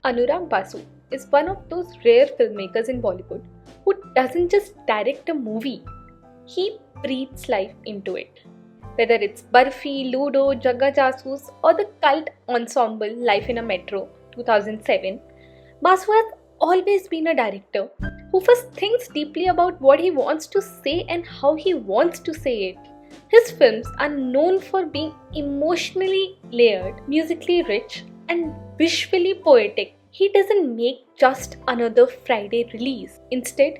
Anurag Basu is one of those rare filmmakers in Bollywood who doesn't just direct a movie, he breathes life into it. Whether it's Barfi, Ludo, Jagga Jasoos, or the cult ensemble Life in a Metro 2007, Basu has always been a director who first thinks deeply about what he wants to say and how he wants to say it. His films are known for being emotionally layered, musically rich, and visually poetic. He doesn't make just another Friday release. Instead,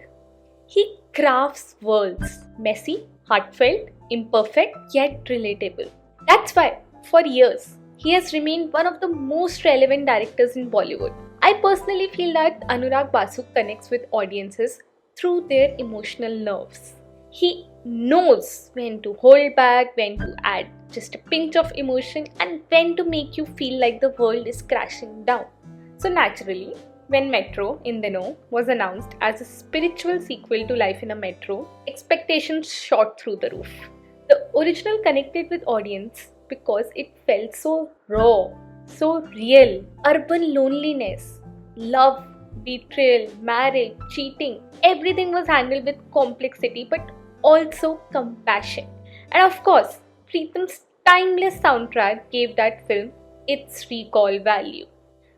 he crafts worlds, messy, heartfelt, imperfect, yet relatable. That's why, for years, he has remained one of the most relevant directors in Bollywood. I personally feel that Anurag Basu connects with audiences through their emotional nerves. He knows when to hold back, when to add just a pinch of emotion, and when to make you feel like the world is crashing down. So naturally, when Metro in DINO was announced as a spiritual sequel to Life in a Metro, expectations shot through the roof. The original connected with audience because it felt so raw, so real. Urban loneliness, love, betrayal, marriage, cheating, everything was handled with complexity but also compassion. And of course, Preetham's timeless soundtrack gave that film its recall value.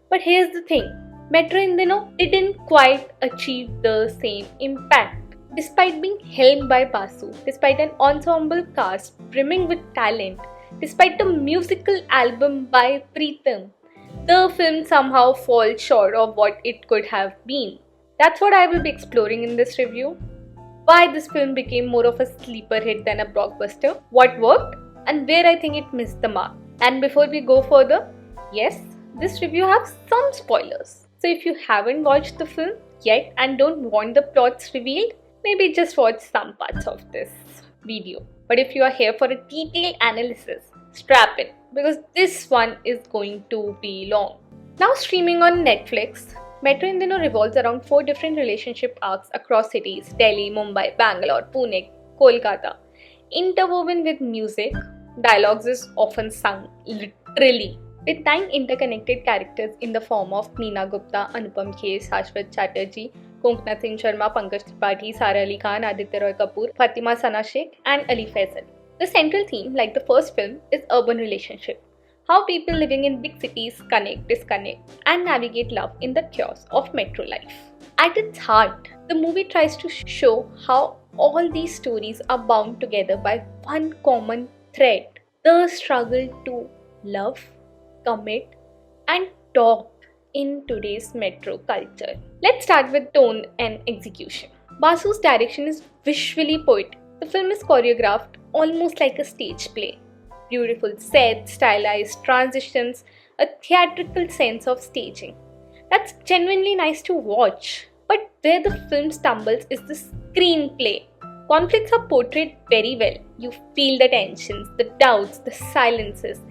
But here's the thing, Metro in DINO didn't quite achieve the same impact. Despite being helmed by Basu, despite an ensemble cast brimming with talent, despite the musical album by Preetham, the film somehow falls short of what it could have been. That's what I will be exploring in this review. Why this film became more of a sleeper hit than a blockbuster, what worked, and where I think it missed the mark. And before we go further, yes, this review has some spoilers. So if you haven't watched the film yet and don't want the plots revealed, maybe just watch some parts of this video. But if you are here for a detailed analysis, strap in because this one is going to be long. Now streaming on Netflix, Metro in DINO revolves around 4 different relationship arcs across cities: Delhi, Mumbai, Bangalore, Pune, Kolkata. Interwoven with music, dialogues is often sung literally, with 9 interconnected characters in the form of Neena Gupta, Anupam Kher, Shashwat Chatterjee, Konkana Singh Sharma, Pankaj Tripathi, Sara Ali Khan, Aditya Roy Kapoor, Fatima Sana Sheikh, and Ali Faisal. The central theme, like the first film, is urban relationship. How people living in big cities connect, disconnect, and navigate love in the chaos of metro life. At its heart, the movie tries to show how all these stories are bound together by one common thread: the struggle to love, commit, and talk in today's metro culture. Let's start with tone and execution. Basu's direction is visually poetic. The film is choreographed almost like a stage play. Beautiful sets, stylized transitions, a theatrical sense of staging. That's genuinely nice to watch. But where the film stumbles is the screenplay. Conflicts are portrayed very well. You feel the tensions, the doubts, the silences,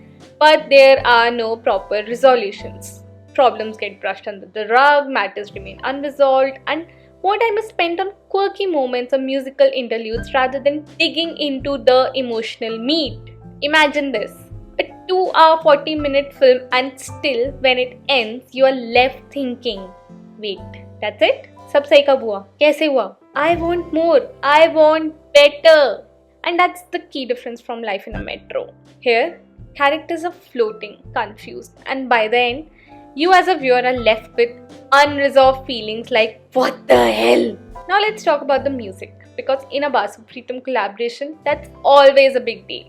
but there are no proper resolutions. Problems get brushed under the rug, matters remain unresolved, and more time is spent on quirky moments or musical interludes rather than digging into the emotional meat. Imagine this, a 2-hour 40-minute film, and still when it ends, you are left thinking, wait, that's it? Sab sahi kab hua? Kaise hua? I want more, I want better. And that's the key difference from Life in a Metro. Here, characters are floating, confused, and by the end, you as a viewer are left with unresolved feelings like, what the hell? Now let's talk about the music, because in a Basu Preetham collaboration, that's always a big deal.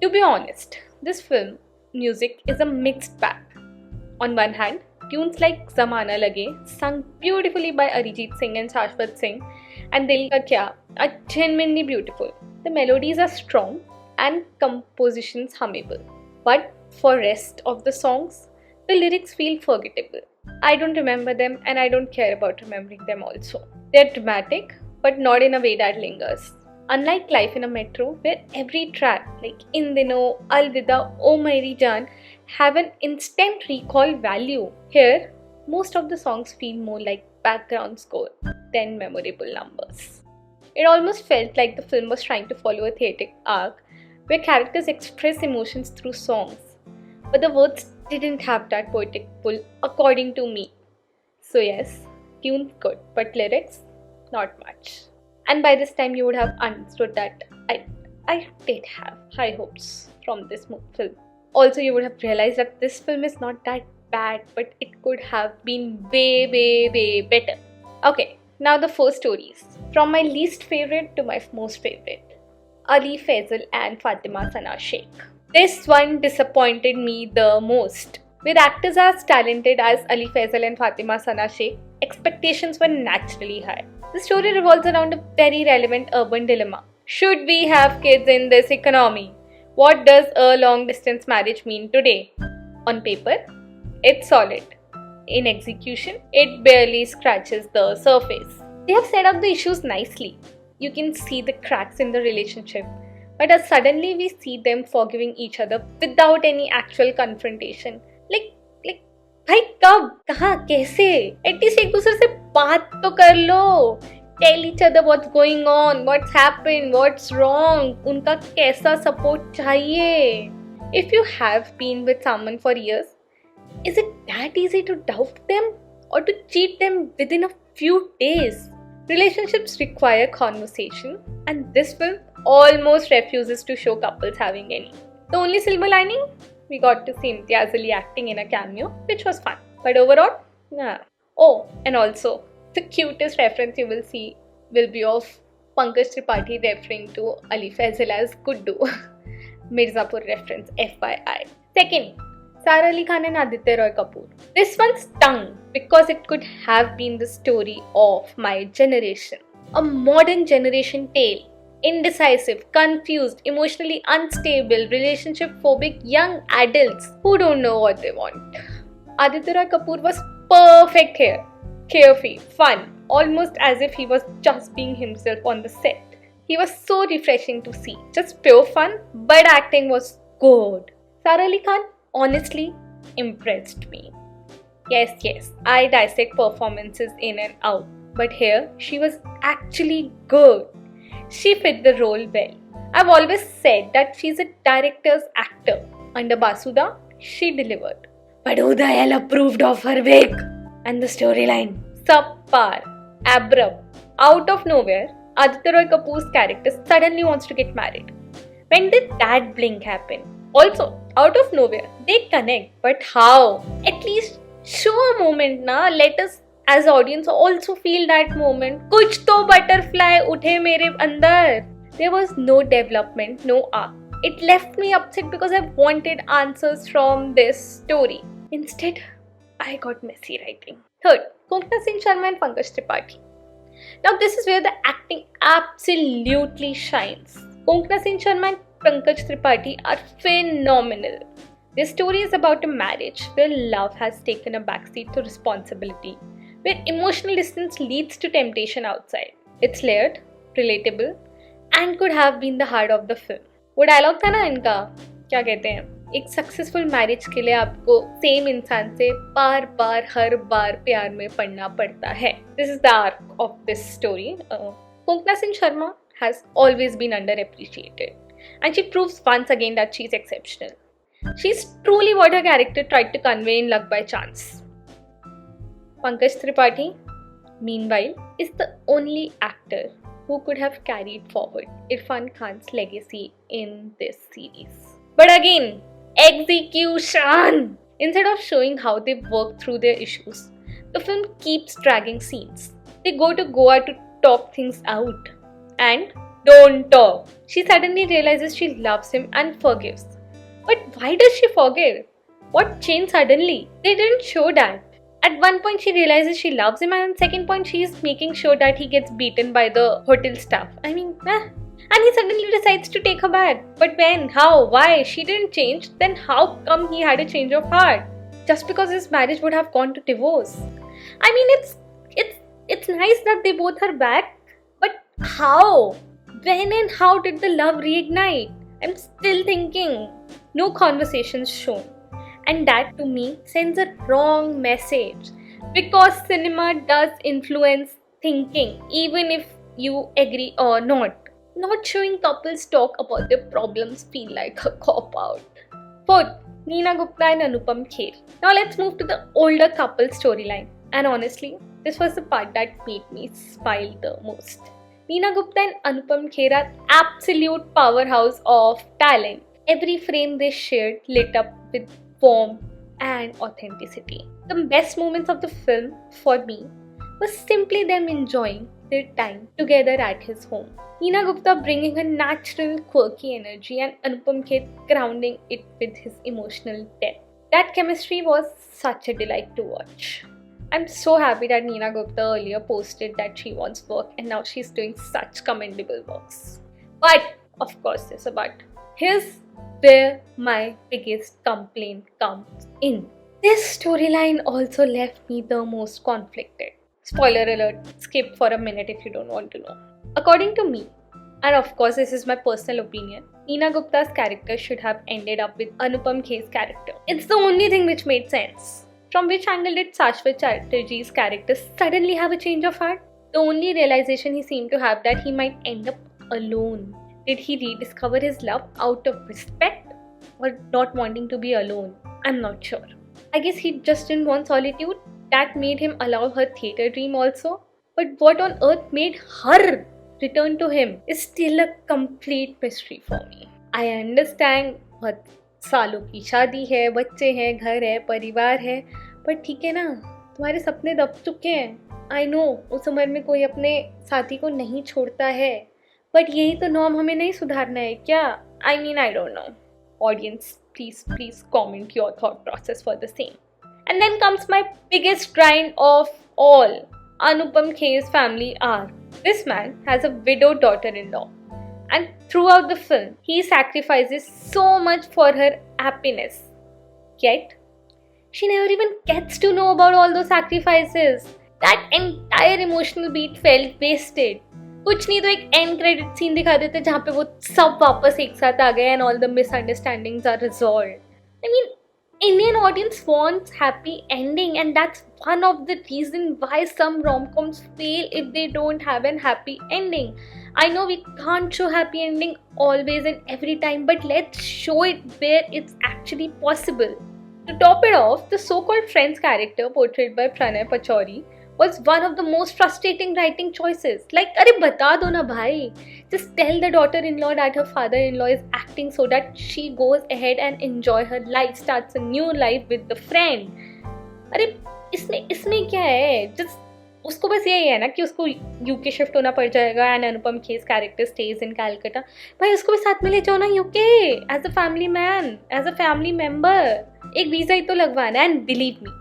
To be honest, this film music is a mixed bag. On one hand, tunes like Zamana Lage, sung beautifully by Arijit Singh and Shashwat Singh, and Dil Ka Kya are genuinely beautiful. The melodies are strong and compositions hummable. But for rest of the songs, the lyrics feel forgettable. I don't remember them and I don't care about remembering them also. They're dramatic, but not in a way that lingers. Unlike Life in a Metro, where every track like In Dino, Alvida, Oh Meri Jaan have an instant recall value, here most of the songs feel more like background score than memorable numbers. It almost felt like the film was trying to follow a theatric arc where characters express emotions through songs, but the words didn't have that poetic pull according to me. So yes, tunes good, but lyrics, not much. And by this time you would have understood that I did have high hopes from this film. Also, you would have realized that this film is not that bad, but it could have been way, way, way better. Okay, now the four stories. From my least favorite to my most favorite. Ali Faisal and Fatima Sana Sheikh. This one disappointed me the most. With actors as talented as Ali Faisal and Fatima Sana Sheikh, expectations were naturally high. The story revolves around a very relevant urban dilemma. Should we have kids in this economy? What does a long distance marriage mean today? On paper, it's solid. In execution, it barely scratches the surface. They have set up the issues nicely. You can see the cracks in the relationship. But as suddenly we see them forgiving each other without any actual confrontation. Like, भाई कब कहाँ कैसे at least एक दूसरे से बात तो कर लो. Tell each other what's going on, what's happened, what's wrong, उनका कैसा support चाहिए. If you have been with someone for years, is it that easy to doubt them or to cheat them within a few days? Relationships require conversation, and this film almost refuses to show couples having any. The only silver lining? We got to see Imtiaz Ali acting in a cameo, which was fun. But overall, nah. Oh, and also, the cutest reference you will see will be of Pankaj Tripathi referring to Ali Faisal as Kuddu. Mirzapur reference, FYI. Second, Sara Ali Khan and Aditya Roy Kapoor. This one stung because it could have been the story of my generation. A modern generation tale. Indecisive, confused, emotionally unstable, relationship phobic young adults who don't know what they want. Aditya Roy Kapoor was perfect here. Carefree, fun, almost as if he was just being himself on the set. He was so refreshing to see. Just pure fun, but acting was good. Sara Ali Khan honestly impressed me. Yes, I dissect performances in and out, but here she was actually good. She fit the role well. I've always said that she's a director's actor. Under Basuda, she delivered. But Udayal approved of her wig. And the storyline, subpar, abrupt. Out of nowhere, Aditya Roy Kapoor's character suddenly wants to get married. When did that blink happen? Also, out of nowhere, they connect. But how? At least show a moment na. Let us as audience also feel that moment. Kuch to butterfly uthe mere andar. There was no development, no arc. It left me upset because I wanted answers from this story. Instead, I got messy writing. Third, Konkna Singh Sharma and Pankaj Tripathi. Now this is where the acting absolutely shines. Konkna Singh Sharma and Pankaj Tripathi are phenomenal. This story is about a marriage where love has taken a backseat to responsibility, where emotional distance leads to temptation outside. It's layered, relatable, and could have been the heart of the film. वो dialogue था ना इनका, क्या कहते हैं, एक successful marriage के लिए आपको सेम इंसान से बार बार हर बार प्यार में पड़ना पड़ता है. This is the arc of this story. Konkna Singh Sharma has always been underappreciated, and she proves once again that she's exceptional. She's truly what her character tried to convey in Luck by Chance. Pankaj Tripathi, meanwhile, is the only actor who could have carried forward Irfan Khan's legacy in this series. But again, execution! Instead of showing how they work through their issues, the film keeps dragging scenes. They go to Goa to talk things out. And don't talk. She suddenly realizes she loves him and forgives. But why does she forgive? What changed suddenly? They didn't show that. At one point she realizes she loves him, and at second point she is making sure that he gets beaten by the hotel staff. And he suddenly decides to take her back. But when? How? Why? She didn't change. Then how come he had a change of heart? Just because his marriage would have gone to divorce. I mean, it's nice that they both are back. But how? When and how did the love reignite? I'm still thinking. No conversations shown. And that to me sends a wrong message. Because cinema does influence thinking, even if you agree or not. Not showing couples talk about their problems feel like a cop-out. Fourth, Neena Gupta and Anupam Kher. Now let's move to the older couple storyline. And honestly, this was the part that made me smile the most. Neena Gupta and Anupam Kher are absolute powerhouse of talent. Every frame they shared lit up with warmth and authenticity. The best moments of the film for me was simply them enjoying their time together at his home. Neena Gupta bringing her natural quirky energy and Anupam Kher grounding it with his emotional depth. That chemistry was such a delight to watch. I'm so happy that Neena Gupta earlier posted that she wants work and now she's doing such commendable works. But, of course there's a but. Here's where my biggest complaint comes in. This storyline also left me the most conflicted. Spoiler alert, skip for a minute if you don't want to know. According to me, and of course this is my personal opinion, Neena Gupta's character should have ended up with Anupam Kher's character. It's the only thing which made sense. From which angle did Shashwat Chatterjee's character suddenly have a change of heart? The only realization he seemed to have that he might end up alone. Did he rediscover his love out of respect or not wanting to be alone? I'm not sure. I guess he just didn't want solitude. That made him allow her theatre dream also. But what on earth made her return to him is still a complete mystery for me. I understand बहुत सालों की शादी है, बच्चे हैं, घर है, परिवार है, पर ठीक है ना, तुम्हारे सपने दब चुके हैं. I know उस उम्र में कोई अपने साथी को नहीं छोड़ता है, बट यही तो नॉर्म हमें नहीं सुधारना है क्या? I mean I don't know. Audience, please comment your thought process for the same. And then comes my biggest grind of all, Anupam Kher's family arc. This man has a widowed daughter-in-law, and throughout the film, he sacrifices so much for her happiness. Yet, she never even gets to know about all those sacrifices. That entire emotional beat felt wasted. कुछ नहीं तो एक end credit scene दिखा देते जहाँ पे वो सब वापस एक साथ आ गए and all the misunderstandings are resolved. I mean, Indian audience wants happy ending, and that's one of the reasons why some rom-coms fail if they don't have an happy ending. I know we can't show happy ending always and every time, but let's show it where it's actually possible. To top it off, the so-called friend's character portrayed by Pranay Pachauri was one of the most frustrating writing choices. Like, अरे बता दो ना भाई. Just tell the daughter-in-law that her father-in-law is acting so that she goes ahead and enjoy her life, starts a new life with the friend. अरे इसमें क्या है? Just उसको बस यही है ना कि उसको यूके शिफ्ट होना पड़ जाएगा and Anupam Kher's character stays in Calcutta. भाई उसको भी साथ में ले जाओ ना UK as a family man, as a family member. एक वीज़ा ही तो लगवाना है, and believe me,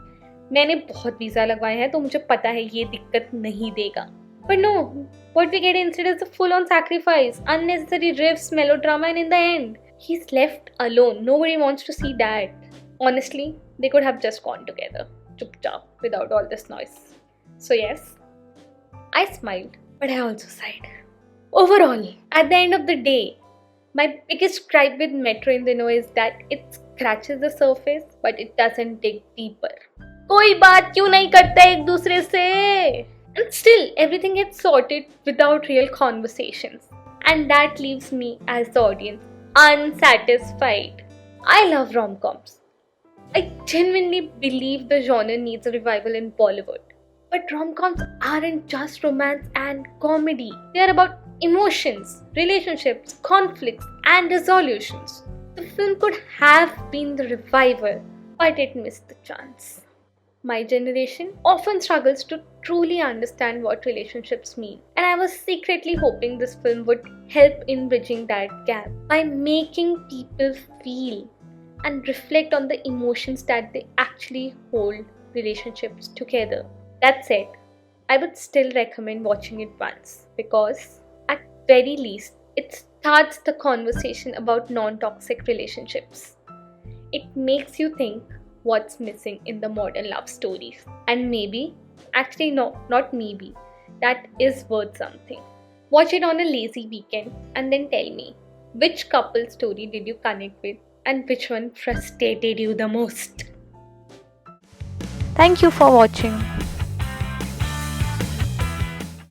मैंने बहुत वीज़ा लगवाए हैं तो मुझे पता है ये दिक्कत नहीं देगा. But no, what we get instead is a full-on sacrifice, unnecessary riffs, melodrama, and in the end, he's left alone. Nobody wants to see that. Honestly, they could have just gone together, chup chap, without all this noise. So yes, I smiled, but I also sighed. Overall, at the end of the day, my biggest gripe with Metro in DINO is that it scratches the surface, but it doesn't dig deeper. कोई बात क्यों नहीं करता एक दूसरे से? And still, everything gets sorted without real conversations. And that leaves me, as the audience, unsatisfied. I love rom-coms. I genuinely believe the genre needs a revival in Bollywood. But rom-coms aren't just romance and comedy. They are about emotions, relationships, conflicts, and resolutions. The film could have been the revival, but it missed the chance. My generation often struggles to truly understand what relationships mean, and I was secretly hoping this film would help in bridging that gap by making people feel and reflect on the emotions that they actually hold relationships together. That said, I would still recommend watching it once because, at very least, it starts the conversation about non-toxic relationships. It makes you think what's missing in the modern love stories. And maybe, actually no, not maybe, that is worth something. Watch it on a lazy weekend and then tell me, which couple story did you connect with and which one frustrated you the most? Thank you for watching.